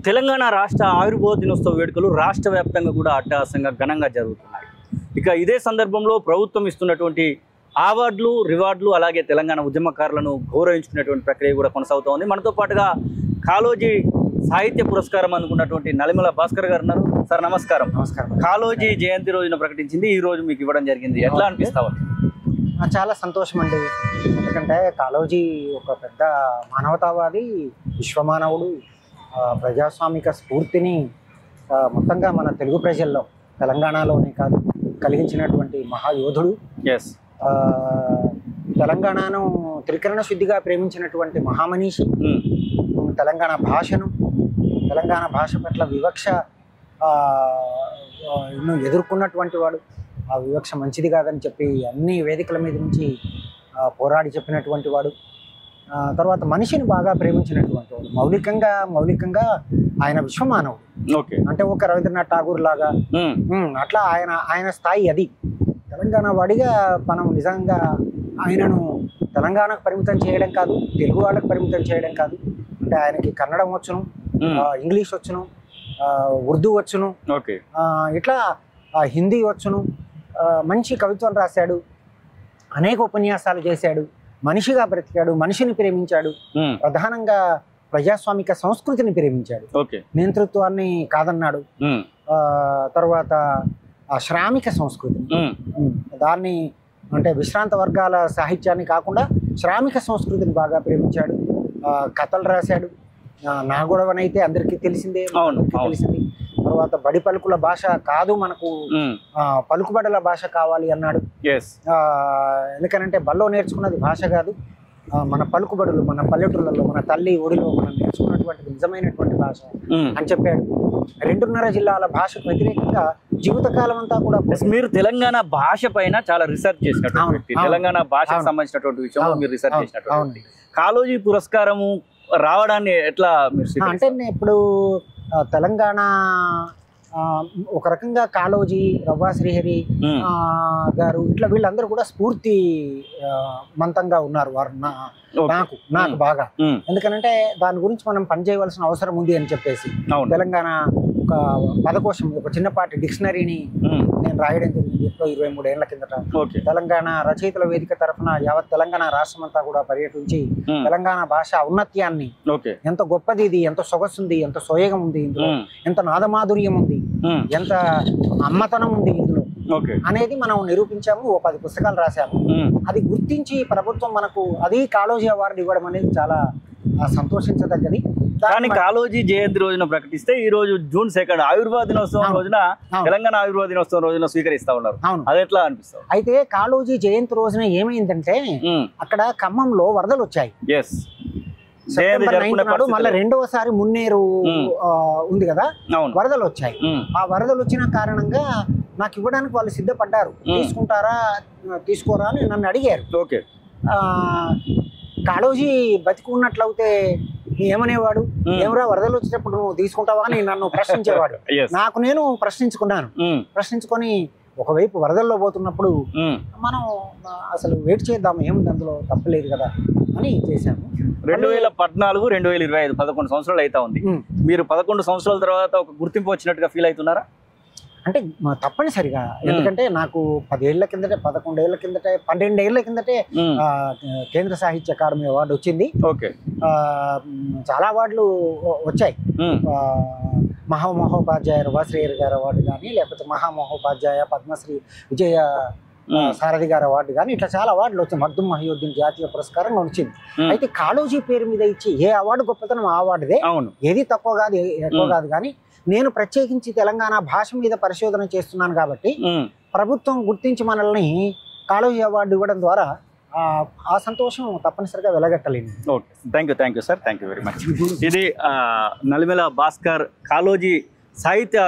తెలంగాణ రాష్ట్ర ఆవిర్భావ దినోత్సవ వేడుకలు రాష్ట్ర వ్యాప్తంగా కూడా అట్టహాసంగా ఘనంగా జరుగుతున్నాయి. ఇక ఇదే సందర్భంలో ప్రభుత్వం ఇస్తున్నటువంటి అవార్డులు, రివార్డులు, అలాగే తెలంగాణ ఉద్యమకారులను గౌరవించుకునేటువంటి ప్రక్రియ కూడా కొనసాగుతోంది. మనతో పాటుగా కాళోజీ సాహిత్య పురస్కారం అందుకున్నటువంటి నలిమల భాస్కర్ గారు ఉన్నారు. సార్ నమస్కారం. నమస్కారం. కాళోజీ జయంతి రోజున ప్రకటించింది, ఈ రోజు మీకు ఇవ్వడం జరిగింది. ఎట్లా అనిపిస్తావు? చాలా సంతోషం అండి. ఎందుకంటే కాళోజీ ఒక పెద్ద మానవతావాది, విశ్వమానవుడు, ప్రజాస్వామిక స్ఫూర్తిని మొత్తంగా మన తెలుగు ప్రజల్లో, తెలంగాణలోనే కాదు, కలిగించినటువంటి మహాయోధుడు. తెలంగాణను త్రికరణ శుద్ధిగా ప్రేమించినటువంటి మహామనీషి. తెలంగాణ భాష పట్ల వివక్ష ఎన్నో ఎదుర్కొన్నటువంటి వాడు. ఆ వివక్ష మంచిది కాదని చెప్పి అన్ని వేదికల మీద నుంచి పోరాడి చెప్పినటువంటి వాడు. తర్వాత మనిషిని బాగా ప్రేమించినటువంటి వాడు. మౌలికంగా ఆయన విశ్వమానవుడు. అంటే ఒక రవీంద్రనాథ్ ఠాగూర్ లాగా అట్లా ఆయన స్థాయి అది. తెలంగాణ వాడిగా మనం నిజంగా ఆయనను తెలంగాణకు పరిమితం చేయడం కాదు, తెలుగు వాళ్ళకు పరిమితం చేయడం కాదు. అంటే ఆయనకి కన్నడం వచ్చును, ఇంగ్లీష్ వచ్చును, ఉర్దూ వచ్చును, ఇట్లా హిందీ వచ్చును. మంచి కవిత్వం రాశాడు, అనేక ఉపన్యాసాలు చేశాడు, మనిషిగా బ్రతికాడు, మనిషిని ప్రేమించాడు. ప్రధానంగా ప్రజాస్వామిక సంస్కృతిని ప్రేమించాడు, నియంతృత్వాన్ని కాదన్నాడు. తర్వాత శ్రామిక సంస్కృతిని, దాన్ని అంటే విశ్రాంత వర్గాల సాహిత్యాన్ని కాకుండా శ్రామిక సంస్కృతిని బాగా ప్రేమించాడు. కథలు రాశాడు. నా గొడవనైతే అందరికీ తెలిసింది. తర్వాత బడి పలుకుల భాష కాదు, మనకు పలుకుబడుల భాష కావాలి అన్నాడు. ఎందుకనంటే బల్లో నేర్చుకున్నది భాష కాదు, మన పలుకుబడులు, మన పల్లెటూళ్ళలో, మన తల్లి ఒడిలో మనం నేర్చుకున్నటువంటి నిజమైనటువంటి భాష అని చెప్పాడు. 2.5 జిల్లాల భాషకు వ్యతిరేకంగా జీవితకాలం అంతా కూడా. మీరు తెలంగాణ భాష పైన చాలా రీసెర్చ్ చేసినటువంటి, తెలంగాణ భాషకు సంబంధించినటువంటి విషయంలో మీరు రీసెర్చ్ చేసినటువంటి కాళోజీ పురస్కారము రావడాన్ని ఎట్లా మీరు అంటే ఇప్పుడు తెలంగాణ ఒక రకంగా కాళోజీ, రవ్వా శ్రీహరి గారు ఇట్లా వీళ్ళందరూ కూడా స్ఫూర్తి మంతంగా ఉన్నారు వారు నాకు బాగా. ఎందుకనంటే దాని గురించి మనం పనిచేయవలసిన అవసరం ఉంది అని చెప్పేసి తెలంగాణ ఒక పదకోశం, ఒక చిన్నపాటి డిక్షనరీని నేను రాయడం జరిగింది ఎప్పుడో 23 ఏళ్ల కిందట. తెలంగాణ రచయితల వేదిక తరఫున యావత్ తెలంగాణ రాష్ట్రం అంతా కూడా పర్యటించి తెలంగాణ భాష ఔన్నత్యాన్ని, ఎంత గొప్పది ఇది, ఎంత సొగసుంది, ఎంత సోయగం ఉంది ఇందులో, ఎంత నాదమాధుర్యం ఉంది, ఎంత అమ్మతనం ఉంది ఇందులో అనేది మనం నిరూపించాము. 10 పుస్తకాలు రాశాము. అది గుర్తించి ప్రభుత్వం మనకు అది కాళోజీ అవార్డు ఇవ్వడం అనేది చాలా సంతోషించదగ్గది. కానీ కాళోజీ జయంతి రోజున ప్రకటిస్తే ఈ రోజు జూన్ 2 ఆవిర్భావ దినోత్సవం రోజున, తెలంగాణ ఆవిర్భావ దినోత్సవం రోజున స్వీకరిస్తా ఉన్నారు. అది ఎట్లా అనిపిస్తుంది? అయితే కాళోజీ జయంతి రోజున ఏమైందంటే అక్కడ ఖమ్మంలో వరదలు వచ్చాయి. సెప్టెంబర్ 9 నాడు మళ్ళీ రెండవసారి మున్నేరు ఉంది కదా, వరదలు వచ్చాయి. ఆ వరదలు వచ్చిన కారణంగా నాకు ఇవ్వడానికి వాళ్ళు సిద్ధపడ్డారు. తీసుకుంటారా తీసుకోరా అని నన్ను అడిగారు. కాళోజీ బతికి ఉన్నట్లయితే ఏమనేవాడు, ఏమరా వరదలు వచ్చేటప్పుడు నువ్వు తీసుకుంటావా అని నన్ను ప్రశ్నించేవాడు. నాకు నేను ప్రశ్నించుకొని ఒకవైపు వరదల్లో పోతున్నప్పుడు మనం అసలు వెయిట్ చేద్దాం, ఏముంది అందులో తప్పలేదు కదా అని చేశాము. 2014, 2025 11 సంవత్సరాలు అయితే ఉంది. మీరు 11 సంవత్సరాల తర్వాత ఒక గుర్తింపు వచ్చినట్టుగా ఫీల్ అవుతున్నారా? అంటే తప్పనిసరిగా. ఎందుకంటే నాకు 10 ఏళ్ల కిందటే, 11 ఏళ్ల కిందటే, 12 ఏళ్ల కిందటే కేంద్ర సాహిత్య అకాడమీ అవార్డు వచ్చింది. చాలా అవార్డులు వచ్చాయి. మహామహోపాధ్యాయ రవాశ్రీయర్ గారి అవార్డు కానీ, లేకపోతే మహామహోపాధ్యాయ పద్మశ్రీ విజయ సారథి గారి అవార్డు కానీ, ఇట్లా చాలా అవార్డులు వచ్చాయి. మగ్దుం మహియుద్దీన్ జాతీయ పురస్కారం వచ్చింది. అయితే కాళోజీ పేరు మీద ఇచ్చి ఏ అవార్డు గొప్పతనం ఆ అవార్డుదే, ఏది తక్కువ కాదు ఎక్కువ కాదు. కానీ నేను ప్రత్యేకించి తెలంగాణ భాష మీద పరిశోధన చేస్తున్నాను కాబట్టి ప్రభుత్వం గుర్తించి మనల్ని కాళోజీ అవార్డు ఇవ్వడం ద్వారా ఆ సంతోషం తప్పనిసరిగా వెలగట్టలేను. Okay, thank you sir, thank you very much. ఇది నలిమల భాస్కర్ కాళోజీ సాహిత్య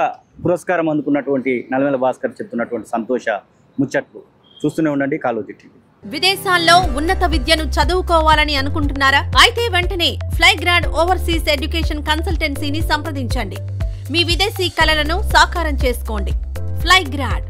పురస్కారం అందుకున్నటువంటి నలిమల భాస్కర్ చెప్తున్నటువంటి సంతోష ముచ్చట్లు. చూస్తూనే ఉండండి కాళోజీ టీవీ. విదేశాల్లో ఉన్నత విద్యను చదువుకోవాలని అనుకుంటున్నారా? అయితే వెంటనే ఫ్లైగ్రాడ్ ఓవర్సీస్ ఎడ్యుకేషన్ కన్సల్టెన్సీని సంప్రదించండి. మీ విదేశీ కలలను సాకారం చేసుకోండి. ఫ్లైగ్రాడ్